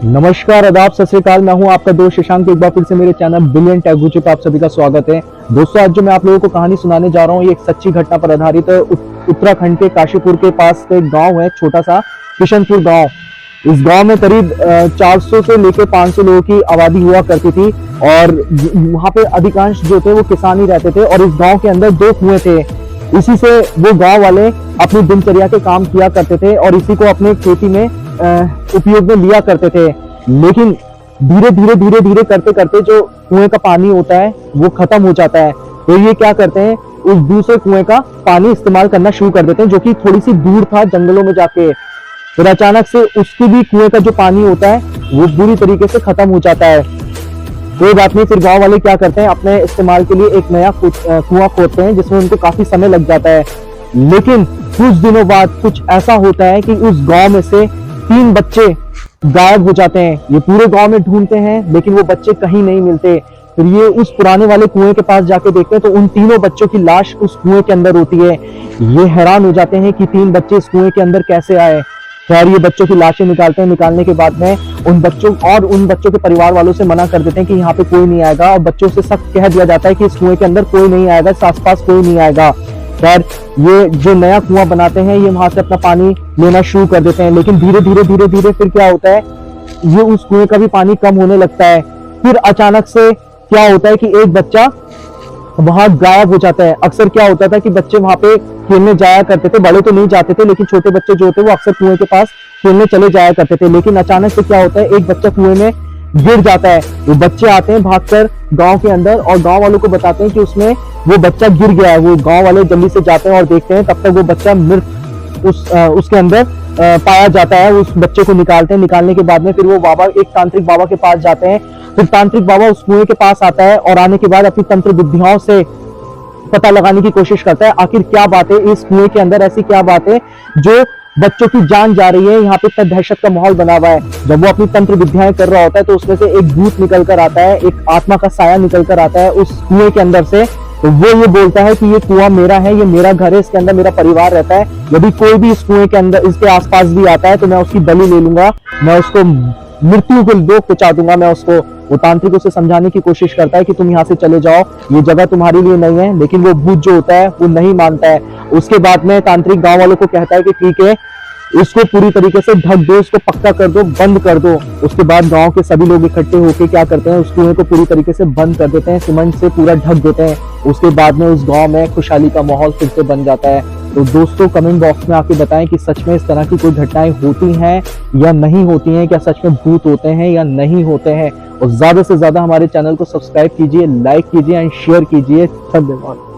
नमस्कार, आदाब, सत श्री अकाल। मैं हूं आपका दोस्त शशांक। एक बार फिर से मेरे चैनल बिलियन टेक गुरु पे आप सभी का स्वागत है। दोस्तों, आज जो मैं आप लोगों को कहानी सुनाने जा रहा हूं, ये एक सच्ची घटना पर आधारित है। उत्तराखंड के काशीपुर के पास एक गांव है, छोटा सा किशनपुर गांव। इस गांव में करीब 400 से लेकर 500 लोगों की आबादी हुआ करती थी और वहां पे अधिकांश जो थे वो किसान ही रहते थे। और इस गाँव के अंदर 2 कुएं थे। इसी से वो गाँव वाले अपनी दिनचर्या के काम किया करते थे और इसी को अपने खेती में उपयोग में लिया करते थे। लेकिन धीरे धीरे करते करते जो कुएं का पानी होता है वो खत्म हो जाता है। तो ये क्या करते हैं, उस दूसरे कुएं का पानी इस्तेमाल करना शुरू कर देते हैं, जो कि थोड़ी सी दूर था जंगलों में जाके। फिर अचानक से उसकी भी कुएं का जो पानी होता है वो बुरी तरीके से खत्म हो जाता है। कोई बात नहीं, फिर गांव वाले क्या करते हैं, अपने इस्तेमाल के लिए एक नया कुआं खोदते हैं, जिसमें उनको काफी समय लग जाता है। लेकिन कुछ दिनों बाद कुछ ऐसा होता है कि उस गांव में से 3 बच्चे गायब हो जाते हैं। ये पूरे गांव में ढूंढते हैं लेकिन वो बच्चे कहीं नहीं मिलते। फिर ये उस पुराने वाले कुएं के पास जाके देखते हैं तो उन तीनों बच्चों की लाश उस कुएं के अंदर होती है। ये हैरान हो जाते हैं कि 3 बच्चे इस कुएं के अंदर कैसे आए। खैर, ये बच्चों की लाशें निकालते हैं। निकालने के बाद में उन बच्चों के परिवार वालों से मना कर देते हैं कि यहाँ पे कोई नहीं आएगा, और बच्चों से सख्त कह दिया जाता है कि इस कुएं के अंदर कोई नहीं आएगा, इस आसपास कोई नहीं आएगा। खैर, ये जो नया कुआं बनाते हैं ये वहां से अपना पानी लेना शुरू कर देते हैं। लेकिन धीरे धीरे फिर क्या होता है, ये उस कुएं का भी पानी कम होने लगता है। फिर अचानक से क्या होता है कि एक बच्चा वहां गायब हो जाता है। अक्सर क्या होता था कि बच्चे वहां पे खेलने जाया करते थे, बड़े तो नहीं जाते थे, लेकिन छोटे बच्चे जो होते वो अक्सर कुएं के पास खेलने चले जाया करते थे। लेकिन अचानक से क्या होता है, एक बच्चा कुएं में गिर जाता है। वो बच्चे आते हैं भागकर गांव के अंदर और गांव वालों को बताते हैं कि उसमें वो बच्चा गिर गया है। वो गांव वाले जल्दी से जाते हैं और देखते हैं, तब तक वो बच्चा मृत उसके अंदर पाया जाता है। उस बच्चे को निकालते हैं। निकालने के बाद में फिर वो बाबा, एक तांत्रिक बाबा के पास जाते हैं। फिर तांत्रिक बाबा उस कुएं के पास आता है और आने के बाद अपनी तंत्र विद्याओं से पता लगाने की कोशिश करता है आखिर क्या बात है इस कुएं के अंदर, ऐसी क्या बात है जो बच्चों की जान जा रही है। यहाँ पे इतना दहशत का माहौल बना हुआ है। जब वो अपनी तंत्र विद्याएं कर रहा होता है तो उसमें से एक भूत निकल कर आता है, एक आत्मा का साया निकल कर आता है उस कुएं के अंदर से। तो वो ये बोलता है कि ये कुआं मेरा है, ये मेरा घर है, इसके अंदर मेरा परिवार रहता है। यदि कोई भी इस कुएं के अंदर, इसके आसपास भी आता है तो मैं उसकी बलि ले लूंगा, मैं उसको मृत्यु को दो पहुंचा दूंगा। मैं उसको, वो तांत्रिक उसे समझाने की कोशिश करता है कि तुम यहाँ से चले जाओ, ये जगह तुम्हारे लिए नहीं है। लेकिन वो भूत जो होता है वो नहीं मानता है। उसके बाद में तांत्रिक गांव वालों को कहता है कि ठीक है, इसको पूरी तरीके से ढक दो, इसको पक्का कर दो, बंद कर दो। उसके बाद गांव के सभी लोग इकट्ठे होकर क्या करते हैं, उस कुएं को पूरी तरीके से बंद कर देते हैं, सीमेंट से पूरा ढक देते हैं। उसके बाद में उस गांव में खुशहाली का माहौल फिर से बन जाता है। तो दोस्तों, कमेंट बॉक्स में आके बताएं कि सच में इस तरह की कोई घटनाएं होती हैं या नहीं होती हैं, क्या सच में भूत होते हैं या नहीं होते हैं। और ज्यादा से ज्यादा हमारे चैनल को सब्सक्राइब कीजिए, लाइक कीजिए एंड शेयर कीजिए। धन्यवाद।